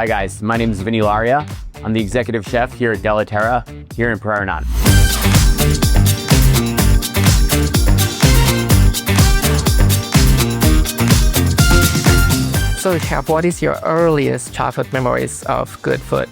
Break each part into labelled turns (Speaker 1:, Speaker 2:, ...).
Speaker 1: Hi guys, my name is Vinny Lauria. I'm the executive chef here at Della Terra, here in Prairie.
Speaker 2: So, Chef, what is your earliest childhood memories of good food?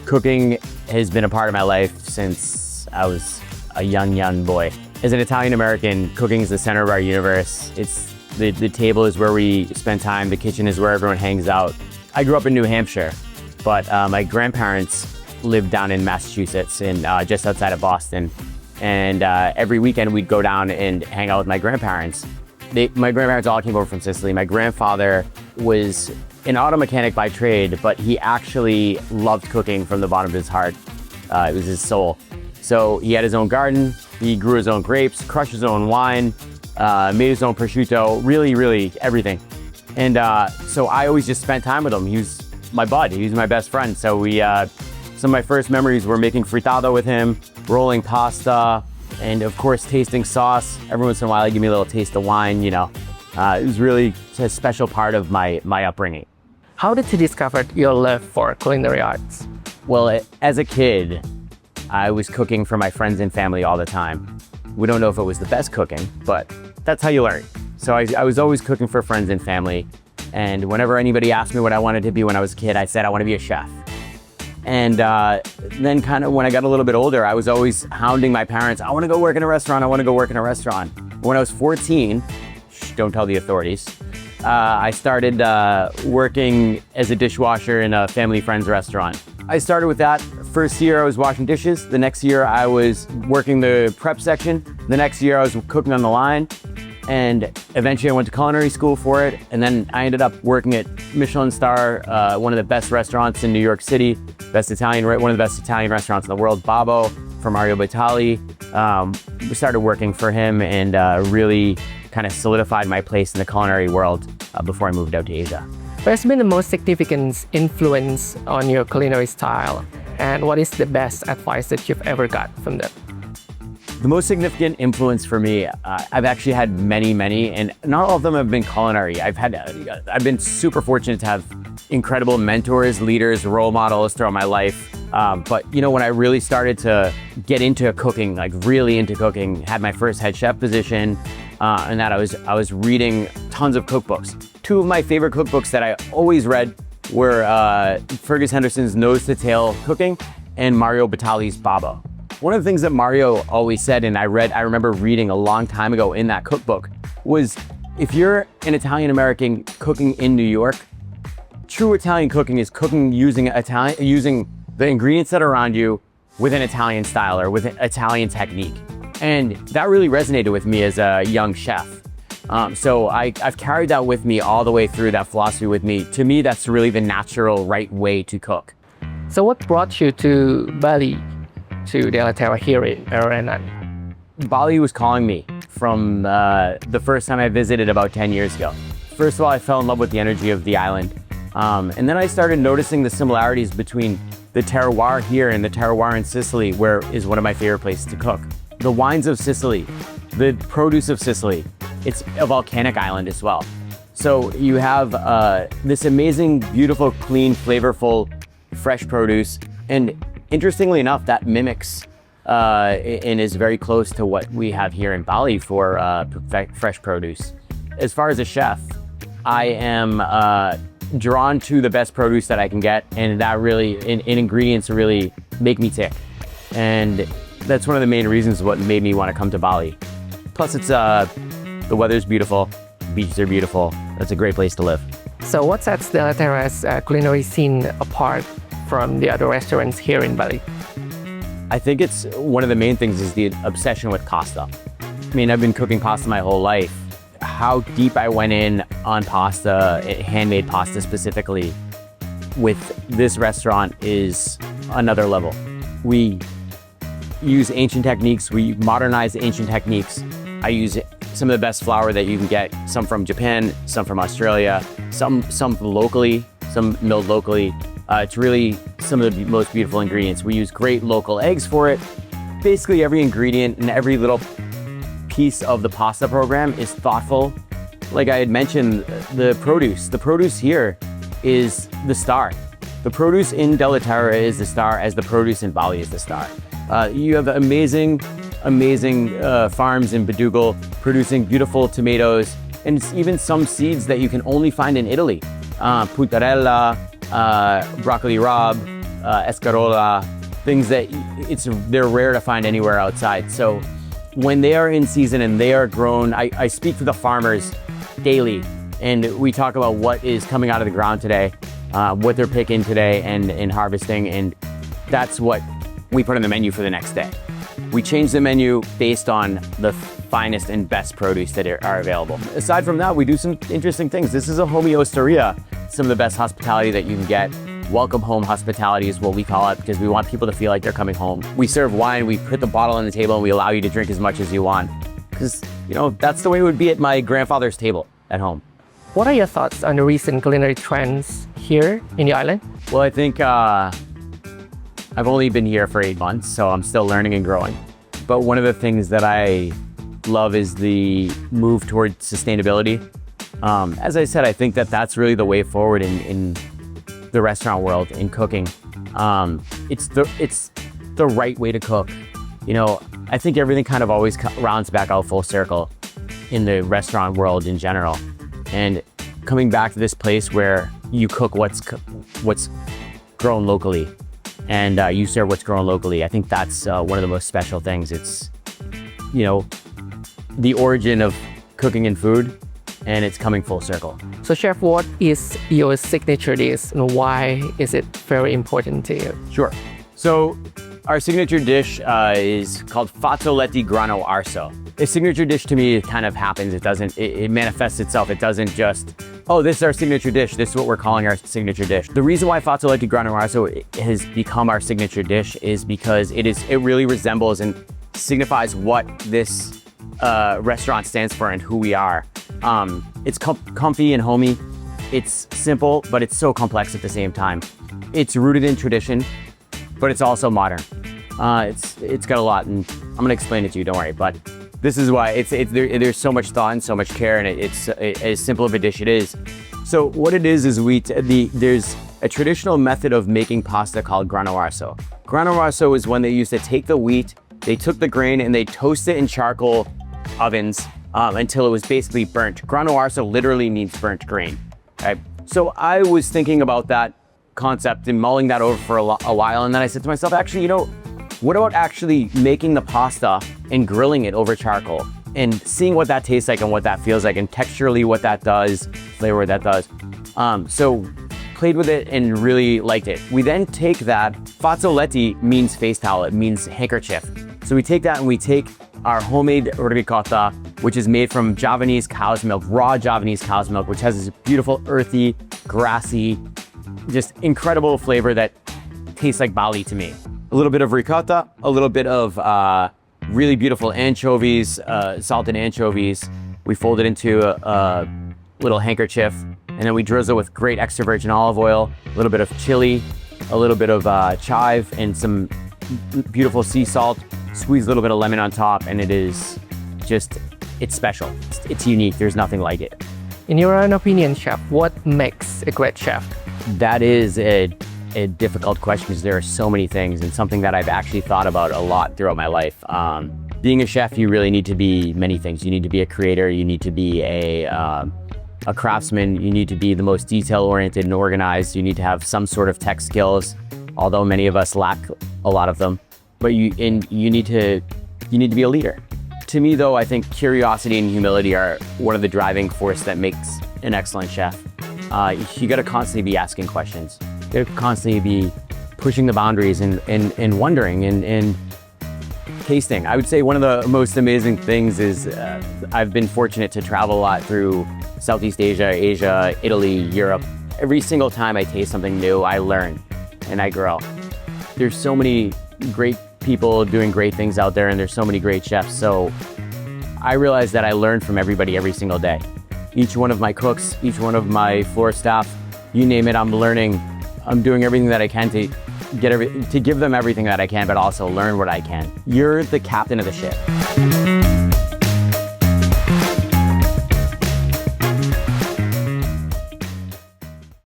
Speaker 1: Cooking has been a part of my life since I was a young boy. As an Italian American, cooking is the center of our universe. It's the table is where we spend time, the kitchen is where everyone hangs out. I grew up in New Hampshire, but my grandparents lived down in Massachusetts, just outside of Boston. And every weekend we'd go down and hang out with my grandparents. My grandparents all came over from Sicily. My grandfather was an auto mechanic by trade, but he actually loved cooking from the bottom of his heart. It was his soul. So he had his own garden, he grew his own grapes, crushed his own wine, made his own prosciutto, really everything. And so I always just spent time with him. He was my bud, he was my best friend. So some of my first memories were making frittata with him, rolling pasta, and of course tasting sauce. Every once in a while he'd give me a little taste of wine, you know. It was really a special part of my upbringing.
Speaker 2: How did you discover your love for culinary arts?
Speaker 1: Well, as a kid, I was cooking for my friends and family all the time. We don't know if it was the best cooking, but that's how you learn. So I was always cooking for friends and family. And whenever anybody asked me what I wanted to be when I was a kid, I said I want to be a chef. And then kind of when I got a little bit older, I was always hounding my parents. I want to go work in a restaurant. I want to go work in a restaurant. When I was 14, don't tell the authorities, I started working as a dishwasher in a family friend's restaurant. I started with that. First year I was washing dishes. The next year I was working the prep section. The next year I was cooking on the line. And eventually I went to culinary school for it. And then I ended up working at Michelin-starred, one of the best restaurants in New York City, one of the best Italian restaurants in the world, Babbo, for Mario Batali. We started working for him and really kind of solidified my place in the culinary world before I moved out to Asia.
Speaker 2: What has been the most significant influence on your culinary style? And what is the best advice that you've ever got from them?
Speaker 1: The most significant influence for me, I've actually had many, and not all of them have been culinary. I've been super fortunate to have incredible mentors, leaders, role models throughout my life. But you know, when I really started to get into cooking, like really into cooking, had my first head chef position, and that I was reading tons of cookbooks. Two of my favorite cookbooks that I always read were Fergus Henderson's Nose to Tail Cooking and Mario Batali's Babbo. One of the things that Mario always said, and I remember reading a long time ago in that cookbook, was if you're an Italian American cooking in New York, true Italian cooking is cooking using the ingredients that are around you with an Italian style or with an Italian technique. And that really resonated with me as a young chef. So I've carried that with me all the way through, that philosophy with me. To me, that's really the natural, right way to cook.
Speaker 2: So what brought you to Bali, to Della Terra here in Prairie?
Speaker 1: Bali was calling me from the first time I visited about 10 years ago. First of all, I fell in love with the energy of the island. And then I started noticing the similarities between the terroir here and the terroir in Sicily, where is one of my favorite places to cook. The wines of Sicily, the produce of Sicily, it's a volcanic island as well. So you have this amazing, beautiful, clean, flavorful, fresh produce. And interestingly enough, that mimics and is very close to what we have here in Bali for fresh produce. As far as a chef, I am drawn to the best produce that I can get, and that really, in ingredients really make me tick. And that's one of the main reasons what made me want to come to Bali. Plus it's, the weather's beautiful, beaches are beautiful. That's a great place to live.
Speaker 2: So what sets Della Terra's culinary scene apart from the other restaurants here in Bali?
Speaker 1: I think it's one of the main things is the obsession with pasta. I mean, I've been cooking pasta my whole life. How deep I went in on pasta, handmade pasta specifically, with this restaurant is another level. We use ancient techniques, we modernize ancient techniques. I use some of the best flour that you can get, some from Japan, some from Australia, some locally, some milled locally. It's really some of the most beautiful ingredients. We use great local eggs for it. Basically every ingredient and every little piece of the pasta program is thoughtful. Like I had mentioned, the produce here is the star. The produce in Della Terra is the star as the produce in Bali is the star. You have amazing farms in Bedugal producing beautiful tomatoes, and it's even some seeds that you can only find in Italy. Puntarella, broccoli rabe, escarola, things that they're rare to find anywhere outside. So when they are in season and they are grown, I speak to the farmers daily, and we talk about what is coming out of the ground today, what they're picking today and harvesting, and that's what we put on the menu for the next day. We change the menu based on the finest and best produce that are available. Aside from that, we do some interesting things. This is a homey osteria, some of the best hospitality that you can get. Welcome home hospitality is what we call it, because we want people to feel like they're coming home. We serve wine, we put the bottle on the table, and we allow you to drink as much as you want. Because, that's the way it would be at my grandfather's table at home.
Speaker 2: What are your thoughts on the recent culinary trends here in the island?
Speaker 1: Well, I think I've only been here for 8 months, so I'm still learning and growing. But one of the things that I love is the move towards sustainability. As I said, I think that's really the way forward in the restaurant world, in cooking. It's the right way to cook. I think everything kind of always rounds back out full circle in the restaurant world in general. And coming back to this place where you cook what's grown locally, and you serve what's grown locally, I think that's one of the most special things. It's, the origin of cooking and food, and it's coming full circle.
Speaker 2: So Chef, what is your signature dish and why is it very important to you?
Speaker 1: Sure. So our signature dish is called fazzoletti grano arso. A signature dish to me, it kind of happens. It manifests itself. It doesn't just, oh, this is our signature dish. This is what we're calling our signature dish. The reason why fazzoletti grano arso has become our signature dish is because it really resembles and signifies what this restaurant stands for and who we are. It's comfy and homey. It's simple, but it's so complex at the same time. It's rooted in tradition, but it's also modern. It's got a lot, and I'm gonna explain it to you, don't worry. But this is why there's so much thought and so much care, and it's as simple of a dish it is. So what it is there's a traditional method of making pasta called grano arso. Grano arso is when they used to take the wheat, they took the grain, and they toast it in charcoal ovens until it was basically burnt. Grano arso literally means burnt grain. Right? So I was thinking about that concept and mulling that over for a while, and then I said to myself, actually, what about actually making the pasta and grilling it over charcoal and seeing what that tastes like and what that feels like and texturally what that does, flavor what that does. So played with it and really liked it. We then take that, fazzoletti means face towel, it means handkerchief. So we take that and we take our homemade ricotta, which is made from Javanese cow's milk, raw Javanese cow's milk, which has this beautiful, earthy, grassy, just incredible flavor that tastes like Bali to me. A little bit of ricotta, a little bit of really beautiful anchovies, salted anchovies. We fold it into a little handkerchief, and then we drizzle with great extra virgin olive oil, a little bit of chili, a little bit of chive, and some beautiful sea salt. Squeeze a little bit of lemon on top, and it's special. It's unique. There's nothing like it.
Speaker 2: In your own opinion, Chef, what makes a great chef?
Speaker 1: That is a difficult question because there are so many things, and something that I've actually thought about a lot throughout my life. Being a chef, you really need to be many things. You need to be a creator, you need to be a craftsman, you need to be the most detail-oriented and organized, you need to have some sort of tech skills, although many of us lack a lot of them. But you need to be a leader. To me, though, I think curiosity and humility are one of the driving force that makes an excellent chef. You got to constantly be asking questions. You got to constantly be pushing the boundaries and wondering and tasting. I would say one of the most amazing things is I've been fortunate to travel a lot through Southeast Asia, Italy, Europe. Every single time I taste something new, I learn and I grow. There's so many great people doing great things out there, and there's so many great chefs. So I realize that I learn from everybody every single day. Each one of my cooks, each one of my floor staff, you name it, I'm learning. I'm doing everything that I can to give them everything that I can, but also learn what I can. You're the captain of the ship.